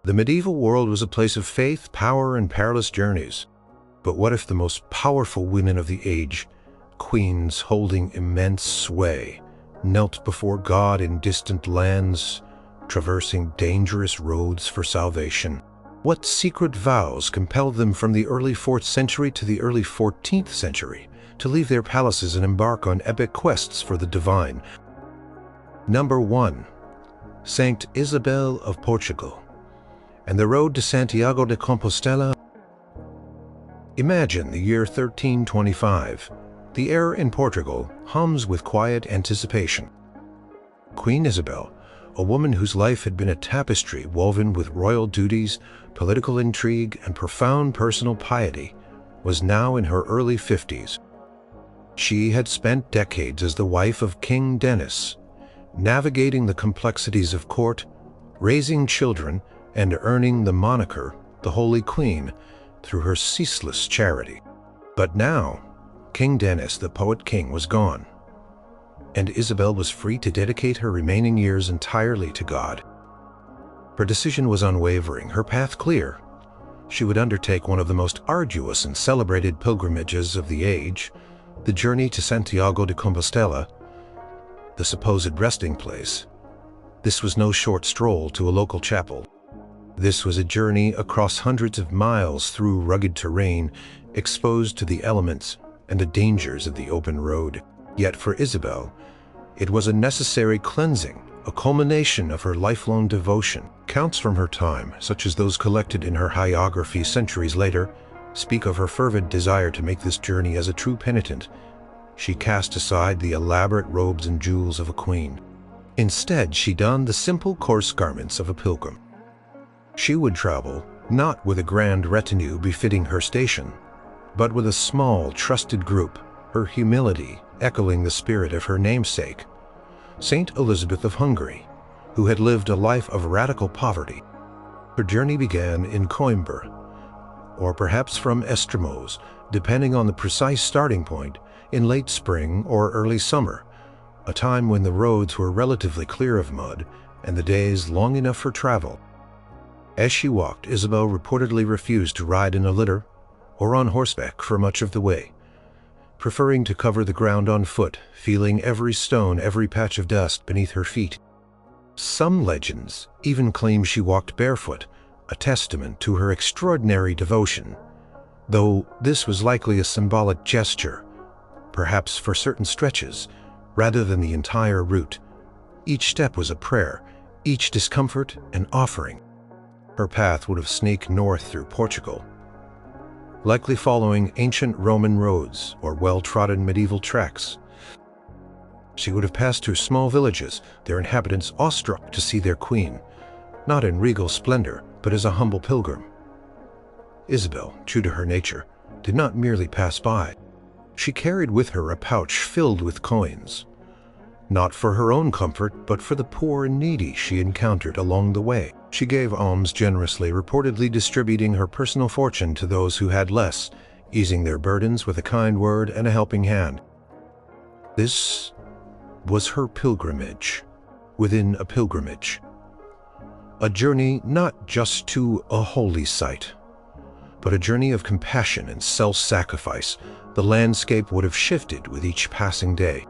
The medieval world was a place of faith, power, and perilous journeys. But what if the most powerful women of the age, queens holding immense sway, knelt before God in distant lands, traversing dangerous roads for salvation? What secret vows compelled them from the early 4th century to the early 14th century to leave their palaces and embark on epic quests for the divine? Number 1. Saint Isabel of Portugal and the road to Santiago de Compostela. Imagine the year 1325. The air in Portugal hums with quiet anticipation. Queen Isabel, a woman whose life had been a tapestry woven with royal duties, political intrigue, and profound personal piety, was now in her early 50s. She had spent decades as the wife of King Denis, navigating the complexities of court, raising children, and earning the moniker, the Holy Queen, through her ceaseless charity. But now, King Denis, the poet king, was gone, and Isabel was free to dedicate her remaining years entirely to God. Her decision was unwavering, her path clear. She would undertake one of the most arduous and celebrated pilgrimages of the age, the journey to Santiago de Compostela, the supposed resting place. This was no short stroll to a local chapel. This was a journey across hundreds of miles through rugged terrain, exposed to the elements and the dangers of the open road. Yet for Isabel, it was a necessary cleansing, a culmination of her lifelong devotion. Accounts from her time, such as those collected in her hagiography centuries later, speak of her fervent desire to make this journey as a true penitent. She cast aside the elaborate robes and jewels of a queen. Instead, she donned the simple, coarse garments of a pilgrim. She would travel not with a grand retinue befitting her station, but with a small, trusted group, her humility echoing the spirit of her namesake, Saint Elizabeth of Hungary, who had lived a life of radical poverty. Her journey began in Coimbra, or perhaps from Estremoz, depending on the precise starting point, in late spring or early summer, a time when the roads were relatively clear of mud and the days long enough for travel. As she walked, Isabel reportedly refused to ride in a litter or on horseback for much of the way, preferring to cover the ground on foot, feeling every stone, every patch of dust beneath her feet. Some legends even claim she walked barefoot, a testament to her extraordinary devotion, though this was likely a symbolic gesture, perhaps for certain stretches, rather than the entire route. Each step was a prayer, each discomfort an offering. Her path would have snaked north through Portugal, likely following ancient Roman roads or well-trodden medieval tracks. She would have passed through small villages, their inhabitants awestruck to see their queen, not in regal splendor, but as a humble pilgrim. Isabel, true to her nature, did not merely pass by. She carried with her a pouch filled with coins, not for her own comfort, but for the poor and needy she encountered along the way. She gave alms generously, reportedly distributing her personal fortune to those who had less, easing their burdens with a kind word and a helping hand. This was her pilgrimage within a pilgrimage, a journey not just to a holy site, but a journey of compassion and self-sacrifice. The landscape would have shifted with each passing day.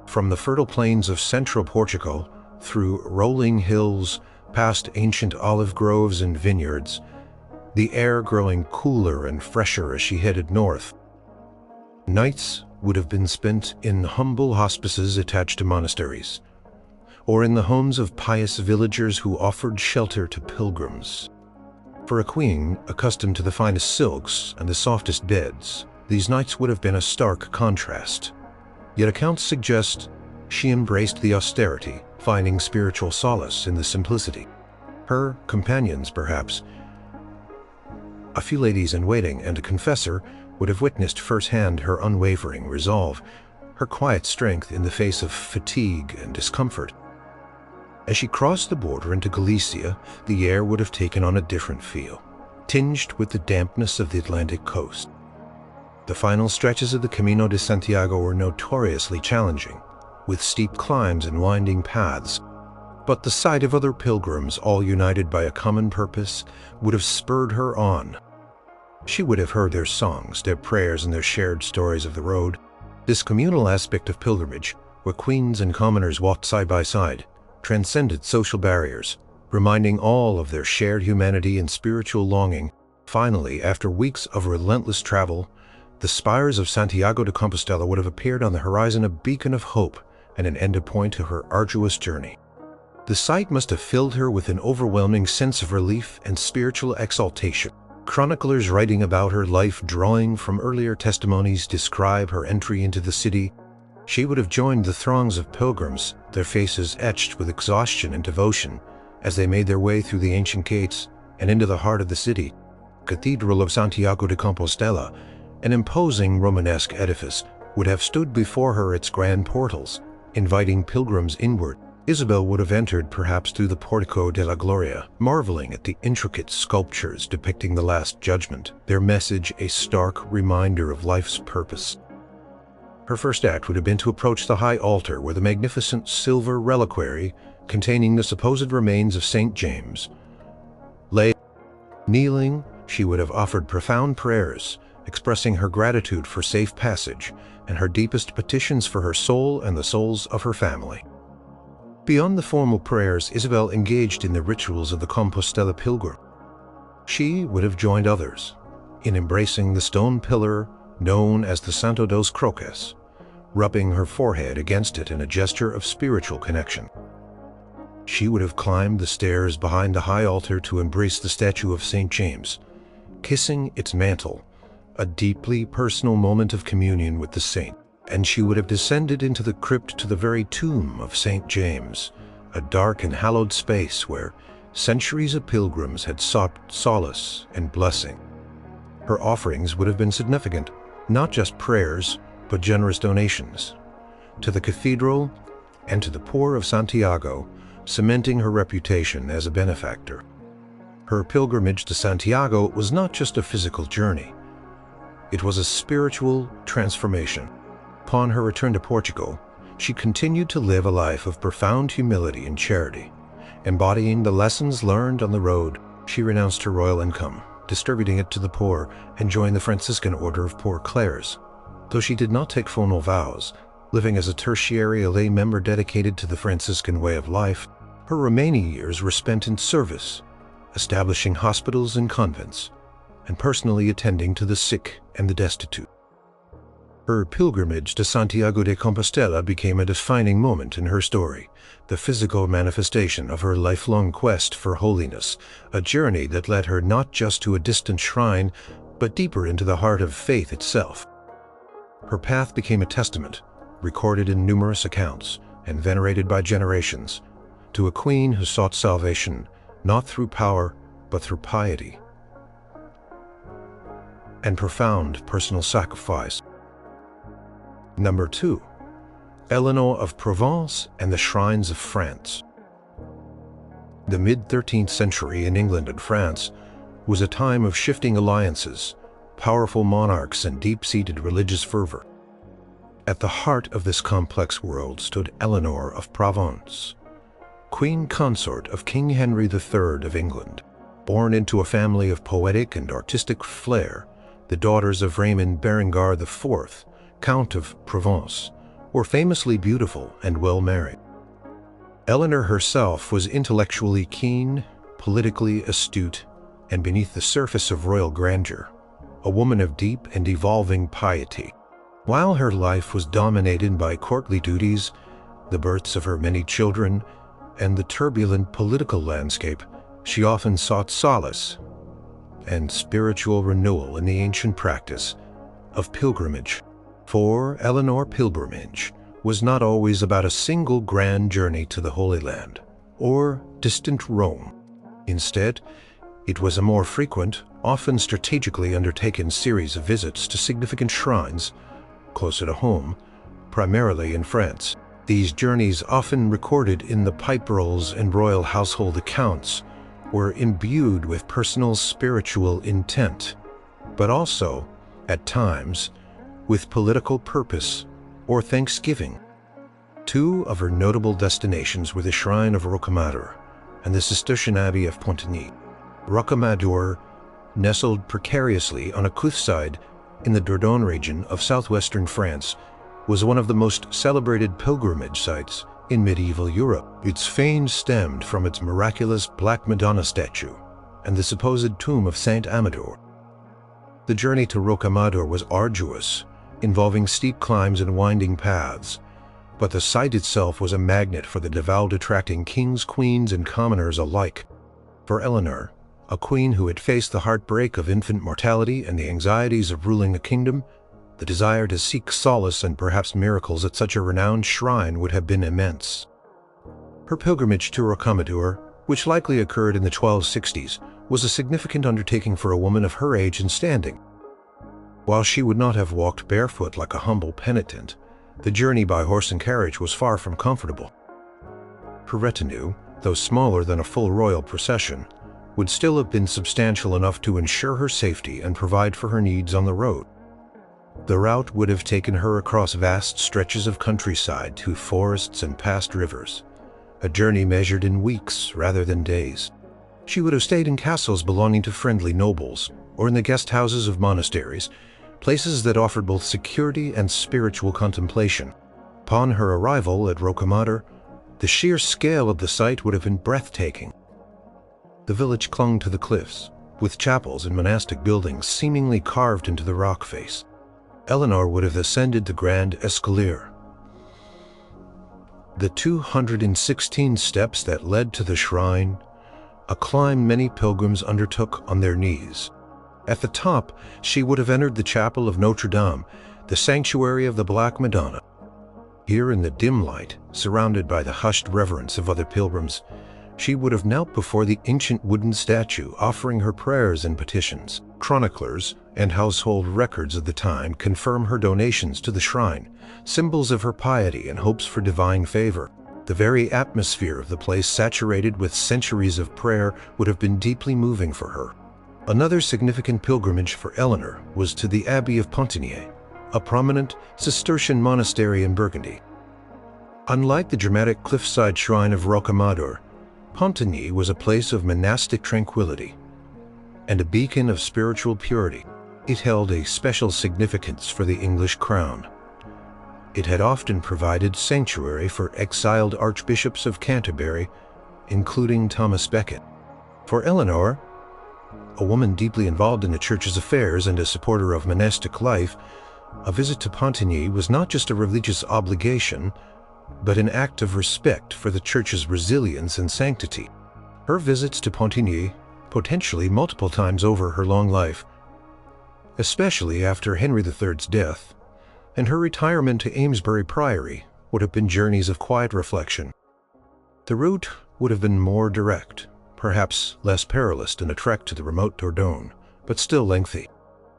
From the fertile plains of central Portugal, through rolling hills, past ancient olive groves and vineyards, the air growing cooler and fresher as she headed north. Nights would have been spent in humble hospices attached to monasteries, or in the homes of pious villagers who offered shelter to pilgrims. For a queen accustomed to the finest silks and the softest beds, these nights would have been a stark contrast. Yet accounts suggest she embraced the austerity, finding spiritual solace in the simplicity. Her companions, perhaps, a few ladies in waiting and a confessor, would have witnessed firsthand her unwavering resolve, her quiet strength in the face of fatigue and discomfort. As she crossed the border into Galicia, the air would have taken on a different feel, tinged with the dampness of the Atlantic coast. The final stretches of the Camino de Santiago were notoriously challenging, with steep climbs and winding paths. but the sight of other pilgrims all united by a common purpose would have spurred her on. She would have heard their songs, their prayers, and their shared stories of the road. This communal aspect of pilgrimage, where queens and commoners walked side by side, transcended social barriers, reminding all of their shared humanity and spiritual longing. Finally, after weeks of relentless travel, the spires of Santiago de Compostela would have appeared on the horizon, a beacon of hope and an end point to her arduous journey. The sight must have filled her with an overwhelming sense of relief and spiritual exaltation. Chroniclers writing about her life, drawing from earlier testimonies, describe her entry into the city. She would have joined the throngs of pilgrims, their faces etched with exhaustion and devotion, as they made their way through the ancient gates and into the heart of the city. Cathedral of Santiago de Compostela, an imposing Romanesque edifice, would have stood before her, its grand portals, inviting pilgrims inward. Isabel would have entered perhaps through the Portico de la Gloria, marveling at the intricate sculptures depicting the Last Judgment, their message a stark reminder of life's purpose. Her first act would have been to approach the high altar where the magnificent silver reliquary containing the supposed remains of St. James lay. Kneeling, she would have offered profound prayers, expressing her gratitude for safe passage and her deepest petitions for her soul and the souls of her family. Beyond the formal prayers, Isabel engaged in the rituals of the Compostela pilgrim. She would have joined others in embracing the stone pillar known as the Santo dos Croces, rubbing her forehead against it in a gesture of spiritual connection. She would have climbed the stairs behind the high altar to embrace the statue of St. James, kissing its mantle, a deeply personal moment of communion with the saint. And she would have descended into the crypt to the very tomb of St. James, a dark and hallowed space where centuries of pilgrims had sought solace and blessing. Her offerings would have been significant, not just prayers, but generous donations to the cathedral and to the poor of Santiago, cementing her reputation as a benefactor. Her pilgrimage to Santiago was not just a physical journey. It was a spiritual transformation. Upon her return to Portugal, she continued to live a life of profound humility and charity. Embodying the lessons learned on the road, she renounced her royal income, distributing it to the poor, and joined the Franciscan Order of Poor Clares. Though she did not take formal vows, living as a tertiary lay member dedicated to the Franciscan way of life, her remaining years were spent in service, establishing hospitals and convents, and personally attending to the sick and the destitute. Her pilgrimage to Santiago de Compostela became a defining moment in her story, the physical manifestation of her lifelong quest for holiness, a journey that led her not just to a distant shrine, but deeper into the heart of faith itself. Her path became a testament, recorded in numerous accounts and venerated by generations, to a queen who sought salvation not through power, but through piety and profound personal sacrifice. Number 2. Eleanor of Provence and the Shrines of France. The mid-13th century in England and France was a time of shifting alliances, powerful monarchs, and deep-seated religious fervor. At the heart of this complex world stood Eleanor of Provence, Queen Consort of King Henry III of England. Born into a family of poetic and artistic flair, the daughters of Raymond Berengar IV, Count of Provence, were famously beautiful and well-married. Eleanor herself was intellectually keen, politically astute, and beneath the surface of royal grandeur, a woman of deep and evolving piety. While her life was dominated by courtly duties, the births of her many children, and the turbulent political landscape, she often sought solace and spiritual renewal in the ancient practice of pilgrimage. For Eleanor, pilgrimage was not always about a single grand journey to the Holy Land or distant Rome. Instead, it was a more frequent, often strategically undertaken series of visits to significant shrines closer to home, primarily in France. These journeys, often recorded in the pipe rolls and royal household accounts, were imbued with personal spiritual intent, but also, at times, with political purpose or thanksgiving. Two of her notable destinations were the shrine of Rocamadour and the Cistercian Abbey of Pontigny. Rocamadour, nestled precariously on a cliffside in the Dordogne region of southwestern France, was one of the most celebrated pilgrimage sites in medieval Europe. Its fame stemmed from its miraculous Black Madonna statue and the supposed tomb of Saint Amador. The journey to Rocamadour was arduous, involving steep climbs and winding paths, but the site itself was a magnet for the devout, attracting kings, queens, and commoners alike. For Eleanor, a queen who had faced the heartbreak of infant mortality and the anxieties of ruling a kingdom, the desire to seek solace and perhaps miracles at such a renowned shrine would have been immense. Her pilgrimage to Rocamadour, which likely occurred in the 1260s, was a significant undertaking for a woman of her age and standing. While she would not have walked barefoot like a humble penitent, the journey by horse and carriage was far from comfortable. Her retinue, though smaller than a full royal procession, would still have been substantial enough to ensure her safety and provide for her needs on the road. The route would have taken her across vast stretches of countryside to forests and past rivers, a journey measured in weeks rather than days. She would have stayed in castles belonging to friendly nobles, or in the guest houses of monasteries, places that offered both security and spiritual contemplation. Upon her arrival at Rocamadour, the sheer scale of the site would have been breathtaking. The village clung to the cliffs, with chapels and monastic buildings seemingly carved into the rock face. Eleanor would have ascended the Grand Escalier, the 216 steps that led to the shrine, a climb many pilgrims undertook on their knees. At the top, she would have entered the chapel of Notre Dame, the sanctuary of the Black Madonna. Here in the dim light, surrounded by the hushed reverence of other pilgrims, she would have knelt before the ancient wooden statue, offering her prayers and petitions. Chroniclers and household records of the time confirm her donations to the shrine, symbols of her piety and hopes for divine favor. The very atmosphere of the place, saturated with centuries of prayer, would have been deeply moving for her. Another significant pilgrimage for Eleanor was to the Abbey of Pontigny, a prominent Cistercian monastery in Burgundy. Unlike the dramatic cliffside shrine of Rocamadour, Pontigny was a place of monastic tranquility and a beacon of spiritual purity. It held a special significance for the English crown. It had often provided sanctuary for exiled archbishops of Canterbury, including Thomas Becket. For Eleanor, a woman deeply involved in the church's affairs and a supporter of monastic life, a visit to Pontigny was not just a religious obligation, but an act of respect for the church's resilience and sanctity. Her visits to Pontigny, potentially multiple times over her long life, especially after Henry III's death, and her retirement to Amesbury Priory, would have been journeys of quiet reflection. The route would have been more direct, perhaps less perilous than a trek to the remote Dordogne, but still lengthy.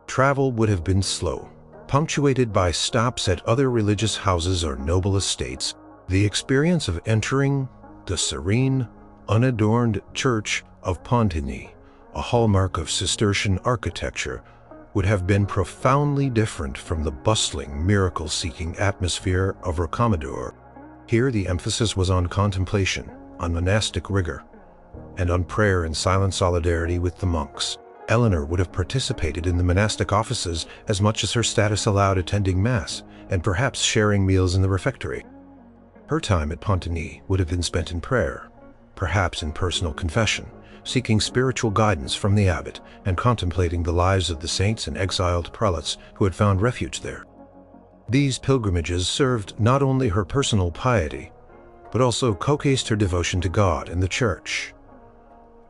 Travel would have been slow, punctuated by stops at other religious houses or noble estates. The experience of entering the serene, unadorned church of Pontigny, a hallmark of Cistercian architecture, would have been profoundly different from the bustling, miracle-seeking atmosphere of Rocamadour. Here the emphasis was on contemplation, on monastic rigor, and on prayer and silent solidarity with the monks. Eleanor would have participated in the monastic offices as much as her status allowed, attending Mass and perhaps sharing meals in the refectory. Her time at Pontigny would have been spent in prayer, perhaps in personal confession, seeking spiritual guidance from the abbot and contemplating the lives of the saints and exiled prelates who had found refuge there. These pilgrimages served not only her personal piety, but also showcased her devotion to God and the Church,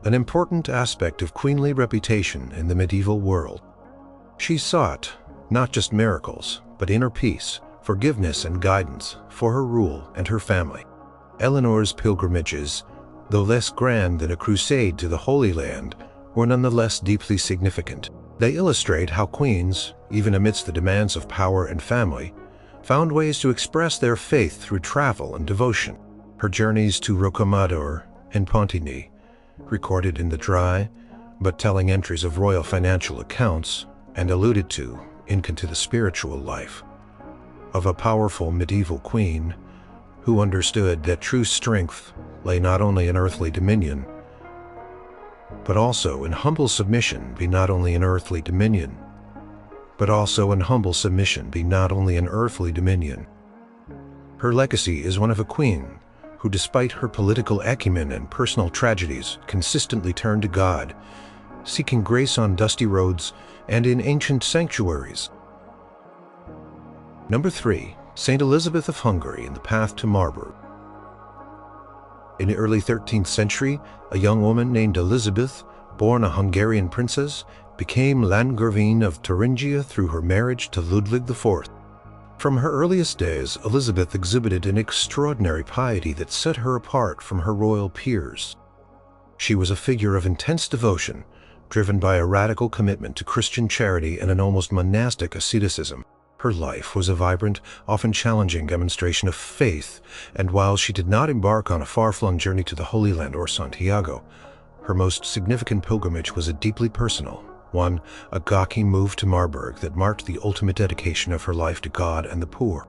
an important aspect of queenly reputation in the medieval world. She sought not just miracles, but inner peace, forgiveness, and guidance for her rule and her family. Eleanor's pilgrimages, though less grand than a crusade to the Holy Land, were nonetheless deeply significant. They illustrate how queens, even amidst the demands of power and family, found ways to express their faith through travel and devotion. Her journeys to Rocamadour and Pontigny, recorded in the dry but telling entries of royal financial accounts, and alluded to into the spiritual life of a powerful medieval queen, who understood that true strength lay not only in earthly dominion, but also in humble submission. Be not only in earthly dominion, but also in humble submission. Be not only in earthly dominion. Her legacy is one of a queen who, despite her political acumen and personal tragedies, consistently turned to God, seeking grace on dusty roads and in ancient sanctuaries. Number 3. Saint Elizabeth of Hungary and the Path to Marburg. In the early 13th century, a young woman named Elizabeth, born a Hungarian princess, became Landgravine of Thuringia through her marriage to Ludwig IV. From her earliest days, Elizabeth exhibited an extraordinary piety that set her apart from her royal peers. She was a figure of intense devotion, driven by a radical commitment to Christian charity and an almost monastic asceticism. Her life was a vibrant, often challenging demonstration of faith, and while she did not embark on a far-flung journey to the Holy Land or Santiago, her most significant pilgrimage was a deeply personal one, a gawky move to Marburg that marked the ultimate dedication of her life to God and the poor.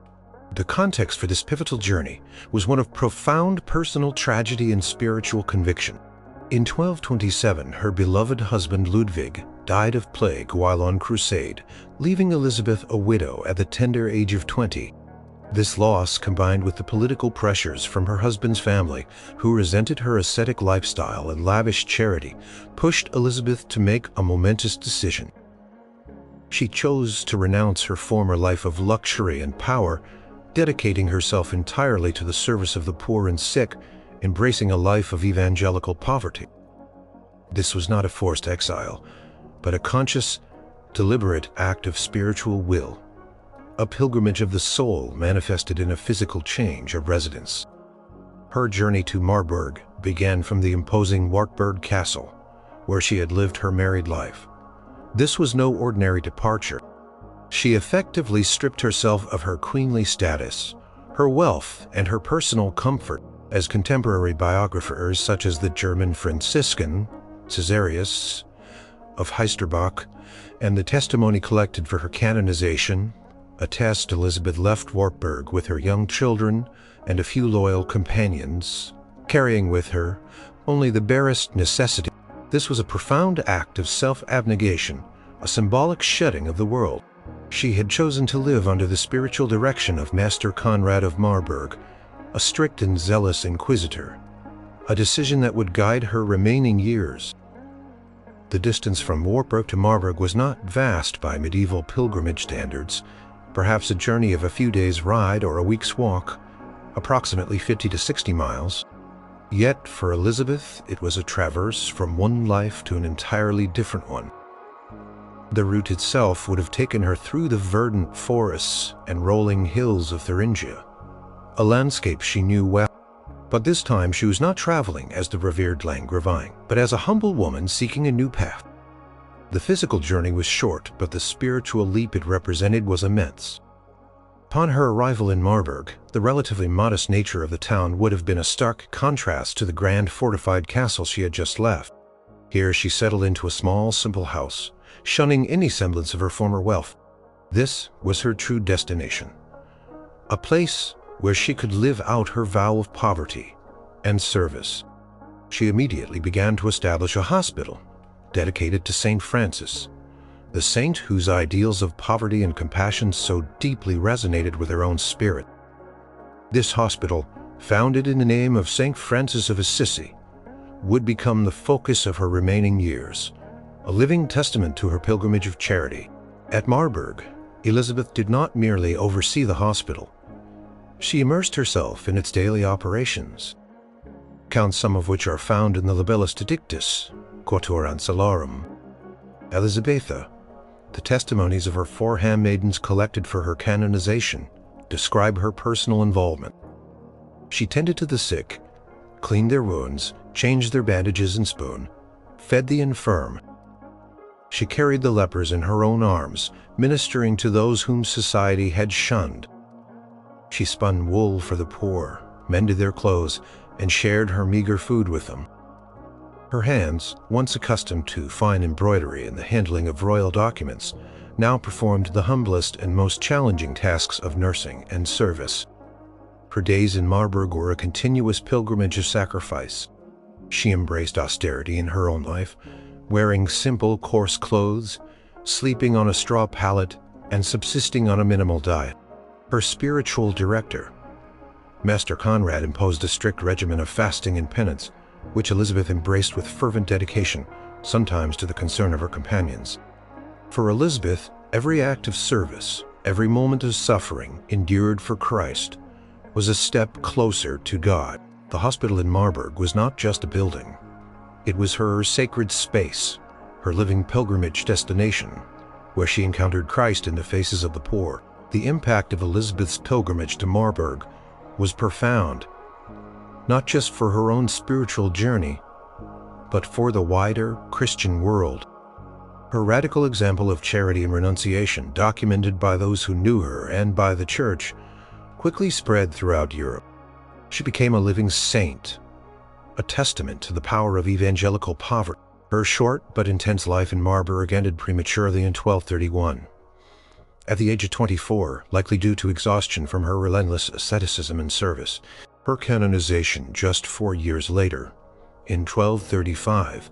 The context for this pivotal journey was one of profound personal tragedy and spiritual conviction. In 1227, her beloved husband Ludwig died of plague while on crusade, leaving Elizabeth a widow at the tender age of 20. This loss, combined with the political pressures from her husband's family, who resented her ascetic lifestyle and lavish charity, pushed Elizabeth to make a momentous decision. She chose to renounce her former life of luxury and power, dedicating herself entirely to the service of the poor and sick, embracing a life of evangelical poverty. This was not a forced exile, but a conscious, deliberate act of spiritual will, a pilgrimage of the soul manifested in a physical change of residence. Her journey to Marburg began from the imposing Wartburg Castle, where she had lived her married life. This was no ordinary departure. She effectively stripped herself of her queenly status, her wealth, and her personal comfort, as contemporary biographers such as the German Franciscan Caesarius of Heisterbach and the testimony collected for her canonization attest. Elizabeth left Wartburg with her young children and a few loyal companions, carrying with her only the barest necessity. This was a profound act of self-abnegation, a symbolic shedding of the world. She had chosen to live under the spiritual direction of Master Conrad of Marburg, a strict and zealous inquisitor, a decision that would guide her remaining years. The distance from Wartburg to Marburg was not vast by medieval pilgrimage standards, perhaps a journey of a few days' ride or a week's walk, approximately 50 to 60 miles. Yet for Elizabeth, it was a traverse from one life to an entirely different one. The route itself would have taken her through the verdant forests and rolling hills of Thuringia, a landscape she knew well. But this time she was not traveling as the revered Landgravine, but as a humble woman seeking a new path. The physical journey was short, but the spiritual leap it represented was immense. Upon her arrival in Marburg, the relatively modest nature of the town would have been a stark contrast to the grand fortified castle she had just left. Here she settled into a small, simple house, shunning any semblance of her former wealth. This was her true destination, a place where she could live out her vow of poverty and service. She immediately began to establish a hospital dedicated to Saint Francis, the saint whose ideals of poverty and compassion so deeply resonated with her own spirit. This hospital, founded in the name of Saint Francis of Assisi, would become the focus of her remaining years, a living testament to her pilgrimage of charity. At Marburg, Elizabeth did not merely oversee the hospital. She immersed herself in its daily operations, accounts some of which are found in the Libellus Dedictus, Quatuor Ancillarum. Elizabetha, the testimonies of her four handmaidens collected for her canonization, describe her personal involvement. She tended to the sick, cleaned their wounds, changed their bandages and spoon, fed the infirm. She carried the lepers in her own arms, ministering to those whom society had shunned. She spun wool for the poor, mended their clothes, and shared her meager food with them. Her hands, once accustomed to fine embroidery and the handling of royal documents, now performed the humblest and most challenging tasks of nursing and service. Her days in Marburg were a continuous pilgrimage of sacrifice. She embraced austerity in her own life, wearing simple, coarse clothes, sleeping on a straw pallet, and subsisting on a minimal diet. Her spiritual director, Master Conrad, imposed a strict regimen of fasting and penance, which Elizabeth embraced with fervent dedication, sometimes to the concern of her companions. For Elizabeth, every act of service, every moment of suffering endured for Christ, was a step closer to God. The hospital in Marburg was not just a building. It was her sacred space, her living pilgrimage destination, where she encountered Christ in the faces of the poor. The impact of Elizabeth's pilgrimage to Marburg was profound, not just for her own spiritual journey, but for the wider Christian world. Her radical example of charity and renunciation, documented by those who knew her and by the Church, quickly spread throughout Europe. She became a living saint, a testament to the power of evangelical poverty. Her short but intense life in Marburg ended prematurely in 1231. At the age of 24, likely due to exhaustion from her relentless asceticism and service. Her canonization just 4 years later, in 1235,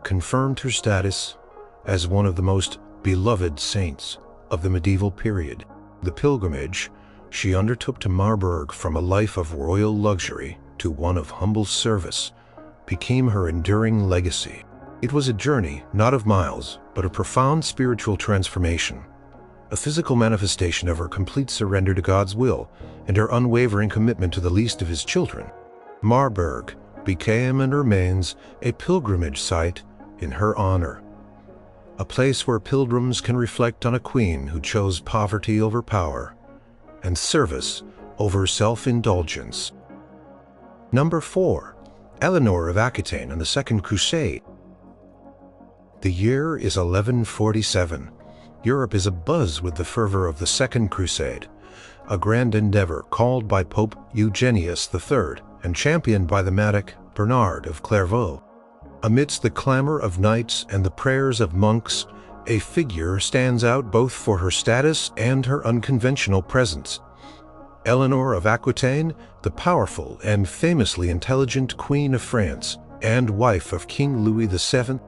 confirmed her status as one of the most beloved saints of the medieval period. The pilgrimage she undertook to Marburg from a life of royal luxury to one of humble service became her enduring legacy. It was a journey not of miles, but a profound spiritual transformation, a physical manifestation of her complete surrender to God's will and her unwavering commitment to the least of his children. Marburg became and remains a pilgrimage site in her honor, a place where pilgrims can reflect on a queen who chose poverty over power and service over self-indulgence. Number 4. Eleanor of Aquitaine and the Second Crusade. The year is 1147. Europe is abuzz with the fervor of the Second Crusade, a grand endeavor called by Pope Eugenius III and championed by the Matic Bernard of Clairvaux. Amidst the clamor of knights and the prayers of monks, a figure stands out both for her status and her unconventional presence. Eleanor of Aquitaine, the powerful and famously intelligent Queen of France and wife of King Louis VII.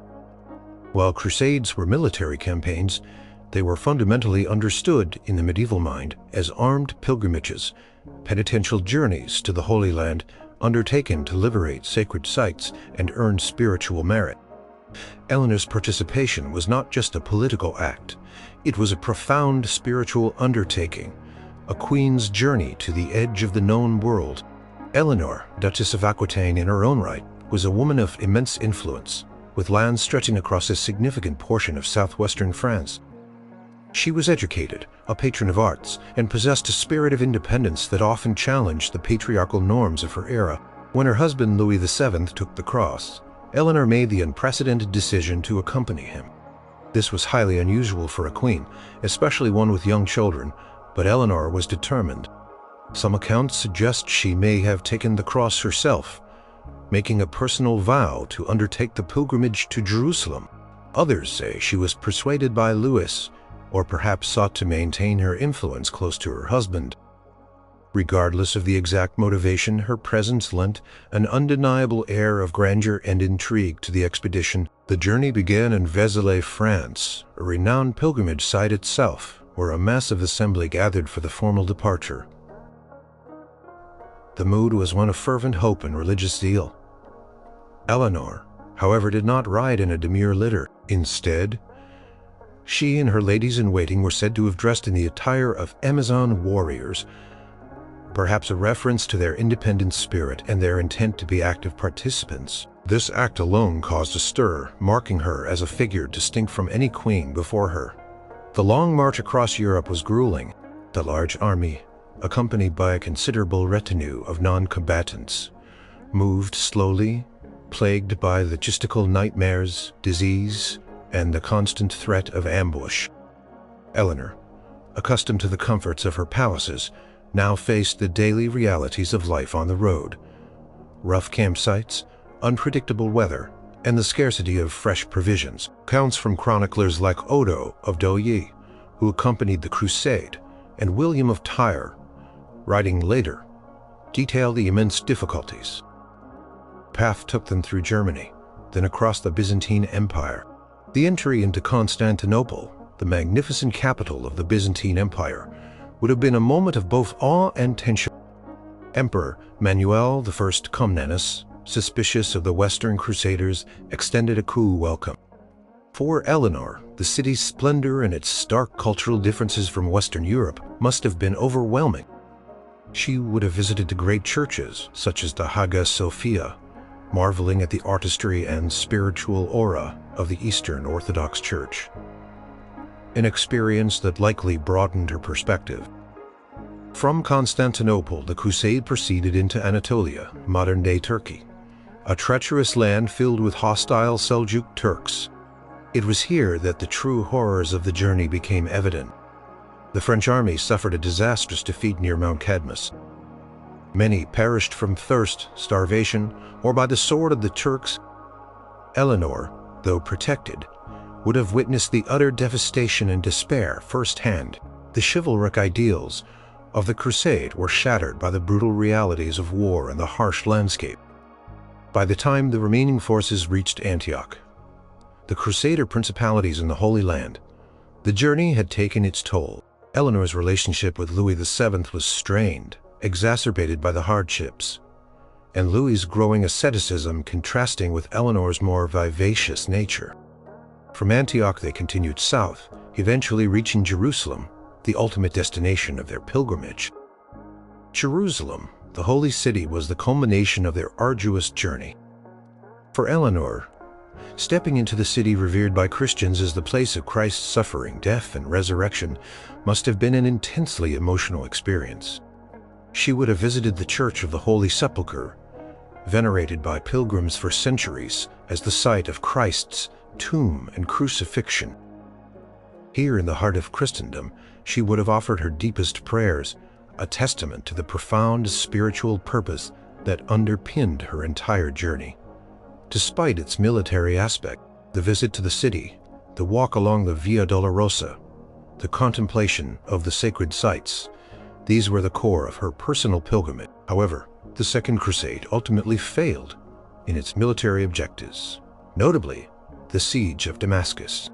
While crusades were military campaigns, they were fundamentally understood in the medieval mind as armed pilgrimages, penitential journeys to the Holy Land undertaken to liberate sacred sites and earn spiritual merit. Eleanor's participation was not just a political act, it was a profound spiritual undertaking, a queen's journey to the edge of the known world. Eleanor, Duchess of Aquitaine in her own right, was a woman of immense influence, with lands stretching across a significant portion of southwestern France. She was educated, a patron of arts, and possessed a spirit of independence that often challenged the patriarchal norms of her era. When her husband Louis VII took the cross, Eleanor made the unprecedented decision to accompany him. This was highly unusual for a queen, especially one with young children, but Eleanor was determined. Some accounts suggest she may have taken the cross herself, making a personal vow to undertake the pilgrimage to Jerusalem. Others say she was persuaded by Louis, or perhaps sought to maintain her influence close to her husband. Regardless of the exact motivation, her presence lent an undeniable air of grandeur and intrigue to the expedition. The journey began in Vézelay, France, a renowned pilgrimage site itself, where a massive assembly gathered for the formal departure. The mood was one of fervent hope and religious zeal. Eleanor, however, did not ride in a demure litter. Instead, she and her ladies-in-waiting were said to have dressed in the attire of Amazon warriors, perhaps a reference to their independent spirit and their intent to be active participants. This act alone caused a stir, marking her as a figure distinct from any queen before her. The long march across Europe was grueling. The large army, accompanied by a considerable retinue of non-combatants, moved slowly, plagued by logistical nightmares, disease, and the constant threat of ambush. Eleanor, accustomed to the comforts of her palaces, now faced the daily realities of life on the road. Rough campsites, unpredictable weather, and the scarcity of fresh provisions. Accounts from chroniclers like Odo of Douai, who accompanied the crusade, and William of Tyre, writing later, detail the immense difficulties. Path took them through Germany, then across the Byzantine Empire. The entry into Constantinople, the magnificent capital of the Byzantine Empire, would have been a moment of both awe and tension. Emperor Manuel I Comnenus, suspicious of the Western Crusaders, extended a cool welcome. For Eleanor, the city's splendor and its stark cultural differences from Western Europe must have been overwhelming. She would have visited the great churches, such as the Hagia Sophia, marveling at the artistry and spiritual aura of the Eastern Orthodox Church. An experience that likely broadened her perspective. From Constantinople, the crusade proceeded into Anatolia, modern-day Turkey, a treacherous land filled with hostile Seljuk Turks. It was here that the true horrors of the journey became evident. The French army suffered a disastrous defeat near Mount Cadmus. Many perished from thirst, starvation, or by the sword of the Turks. Eleanor, though protected, would have witnessed the utter devastation and despair firsthand. The chivalric ideals of the crusade were shattered by the brutal realities of war and the harsh landscape. By the time the remaining forces reached Antioch, the Crusader principalities in the Holy Land, the journey had taken its toll. Eleanor's relationship with Louis VII was strained, exacerbated by the hardships, and Louis's growing asceticism contrasting with Eleanor's more vivacious nature. From Antioch they continued south, eventually reaching Jerusalem, the ultimate destination of their pilgrimage. Jerusalem, the holy city, was the culmination of their arduous journey. For Eleanor, stepping into the city revered by Christians as the place of Christ's suffering, death, and resurrection must have been an intensely emotional experience. She would have visited the Church of the Holy Sepulchre, venerated by pilgrims for centuries as the site of Christ's tomb and crucifixion. Here in the heart of Christendom, she would have offered her deepest prayers, a testament to the profound spiritual purpose that underpinned her entire journey. Despite its military aspect, the visit to the city, the walk along the Via Dolorosa, the contemplation of the sacred sites, these were the core of her personal pilgrimage. However, the Second Crusade ultimately failed in its military objectives, notably the siege of Damascus.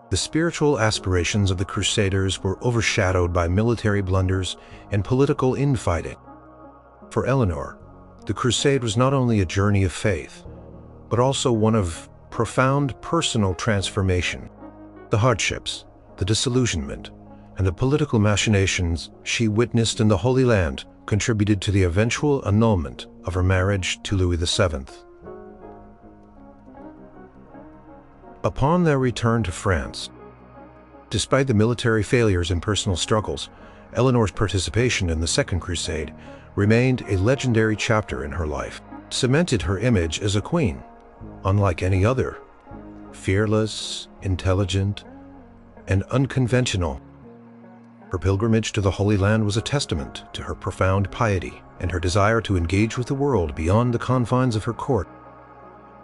The spiritual aspirations of the Crusaders were overshadowed by military blunders and political infighting. For Eleanor, the crusade was not only a journey of faith, but also one of profound personal transformation. The hardships, the disillusionment, and the political machinations she witnessed in the Holy Land contributed to the eventual annulment of her marriage to Louis VII. Upon their return to France, despite the military failures and personal struggles, Eleanor's participation in the Second Crusade remained a legendary chapter in her life, cemented her image as a queen, unlike any other, fearless, intelligent, and unconventional. Her pilgrimage to the Holy Land was a testament to her profound piety and her desire to engage with the world beyond the confines of her court.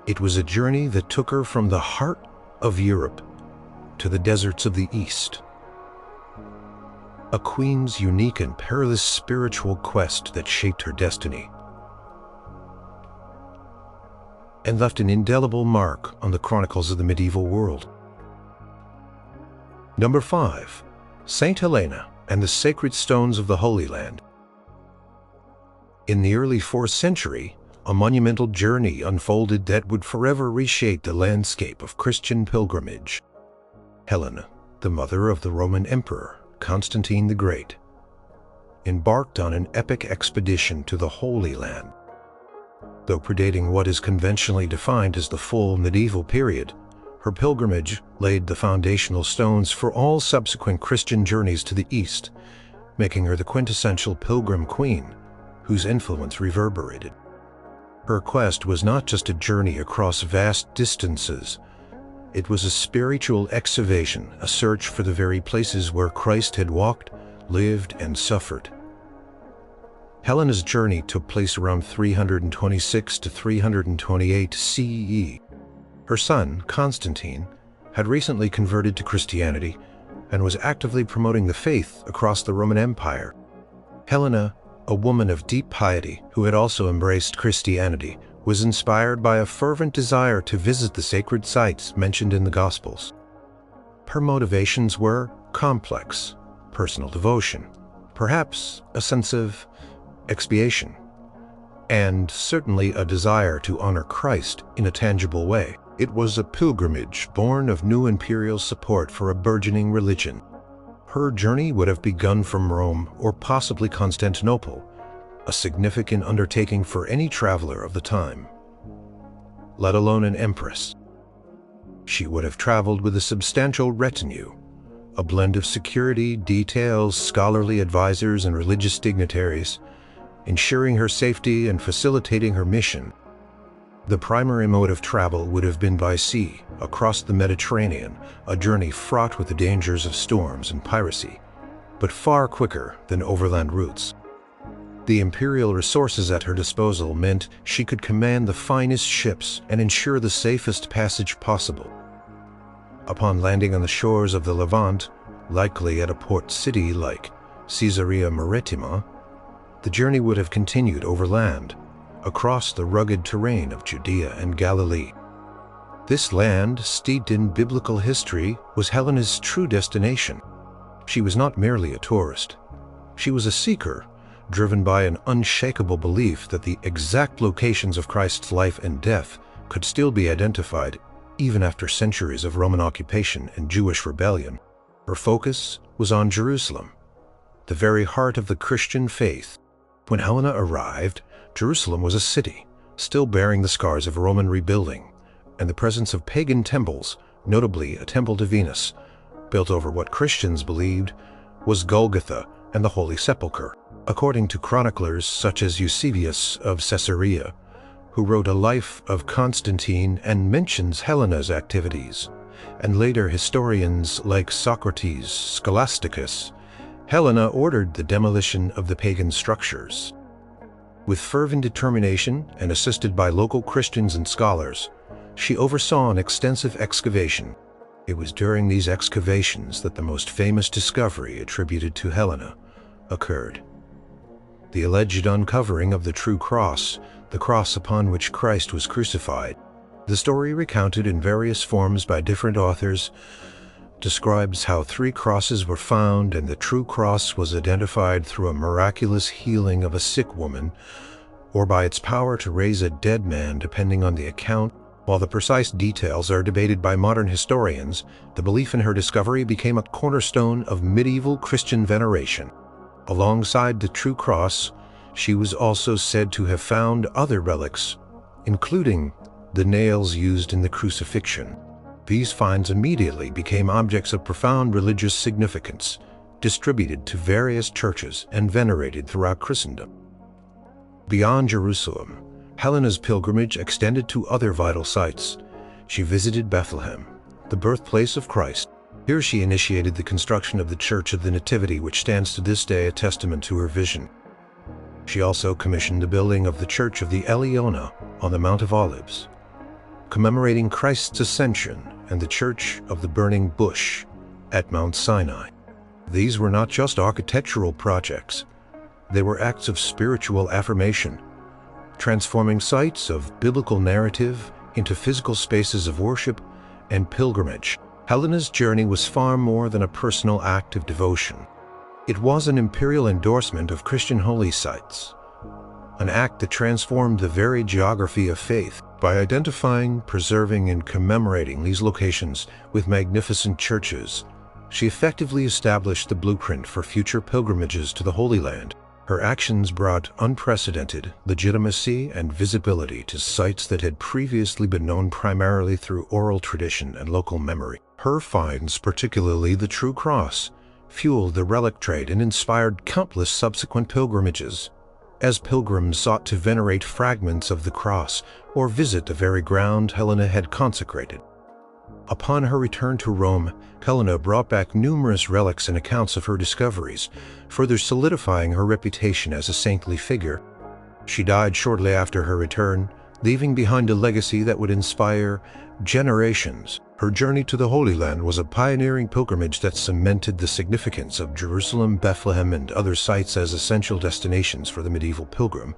It was a journey that took her from the heart of Europe to the deserts of the East. A queen's unique and perilous spiritual quest that shaped her destiny and left an indelible mark on the chronicles of the medieval world. Number 5. Saint Helena and the Sacred Stones of the Holy Land. In the early 4th century, a monumental journey unfolded that would forever reshape the landscape of Christian pilgrimage. Helena, the mother of the Roman Emperor Constantine the Great, embarked on an epic expedition to the Holy Land. Though predating what is conventionally defined as the full medieval period, her pilgrimage laid the foundational stones for all subsequent Christian journeys to the East, making her the quintessential pilgrim queen whose influence reverberated. Her quest was not just a journey across vast distances. It was a spiritual excavation, a search for the very places where Christ had walked, lived, and suffered. Helena's journey took place around 326 to 328 CE. Her son, Constantine, had recently converted to Christianity and was actively promoting the faith across the Roman Empire. Helena a woman of deep piety who had also embraced Christianity, was inspired by a fervent desire to visit the sacred sites mentioned in the Gospels. Her motivations were complex: personal devotion, perhaps a sense of expiation, and certainly a desire to honor Christ in a tangible way. It was a pilgrimage born of new imperial support for a burgeoning religion. Her journey would have begun from Rome or possibly Constantinople, a significant undertaking for any traveler of the time, let alone an empress. She would have traveled with a substantial retinue, a blend of security details, scholarly advisors, and religious dignitaries, ensuring her safety and facilitating her mission. The primary mode of travel would have been by sea, across the Mediterranean, a journey fraught with the dangers of storms and piracy, but far quicker than overland routes. The imperial resources at her disposal meant she could command the finest ships and ensure the safest passage possible. Upon landing on the shores of the Levant, likely at a port city like Caesarea Maritima, the journey would have continued overland, across the rugged terrain of Judea and Galilee. This land, steeped in biblical history, was Helena's true destination. She was not merely a tourist. She was a seeker, driven by an unshakable belief that the exact locations of Christ's life and death could still be identified even after centuries of Roman occupation and Jewish rebellion. Her focus was on Jerusalem, the very heart of the Christian faith. When Helena arrived, Jerusalem was a city, still bearing the scars of Roman rebuilding, and the presence of pagan temples, notably a temple to Venus, built over what Christians believed was Golgotha and the Holy Sepulchre. According to chroniclers such as Eusebius of Caesarea, who wrote a life of Constantine and mentions Helena's activities, and later historians like Socrates, Scholasticus, Helena ordered the demolition of the pagan structures. With fervent determination and assisted by local Christians and scholars, she oversaw an extensive excavation. It was during these excavations that the most famous discovery attributed to Helena occurred: the alleged uncovering of the true cross, the cross upon which Christ was crucified. The story, recounted in various forms by different authors, describes how 3 crosses were found, and the true cross was identified through a miraculous healing of a sick woman, or by its power to raise a dead man, depending on the account. While the precise details are debated by modern historians, the belief in her discovery became a cornerstone of medieval Christian veneration. Alongside the true cross, she was also said to have found other relics, including the nails used in the crucifixion. These finds immediately became objects of profound religious significance, distributed to various churches and venerated throughout Christendom. Beyond Jerusalem, Helena's pilgrimage extended to other vital sites. She visited Bethlehem, the birthplace of Christ. Here she initiated the construction of the Church of the Nativity, which stands to this day a testament to her vision. She also commissioned the building of the Church of the Eleanor on the Mount of Olives, commemorating Christ's ascension, and the Church of the Burning Bush at Mount Sinai. These were not just architectural projects. They were acts of spiritual affirmation, transforming sites of biblical narrative into physical spaces of worship and pilgrimage. Helena's journey was far more than a personal act of devotion. It was an imperial endorsement of Christian holy sites, an act that transformed the very geography of faith. By identifying, preserving, and commemorating these locations with magnificent churches, she effectively established the blueprint for future pilgrimages to the Holy Land. Her actions brought unprecedented legitimacy and visibility to sites that had previously been known primarily through oral tradition and local memory. Her finds, particularly the True Cross, fueled the relic trade and inspired countless subsequent pilgrimages, as pilgrims sought to venerate fragments of the cross or visit the very ground Helena had consecrated. Upon her return to Rome, Helena brought back numerous relics and accounts of her discoveries, further solidifying her reputation as a saintly figure. She died shortly after her return, leaving behind a legacy that would inspire generations. Her journey to the Holy Land was a pioneering pilgrimage that cemented the significance of Jerusalem, Bethlehem, and other sites as essential destinations for the medieval pilgrim.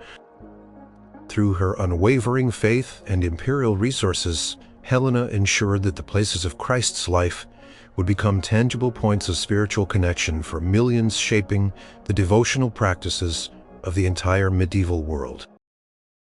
Through her unwavering faith and imperial resources, Helena ensured that the places of Christ's life would become tangible points of spiritual connection for millions, shaping the devotional practices of the entire medieval world.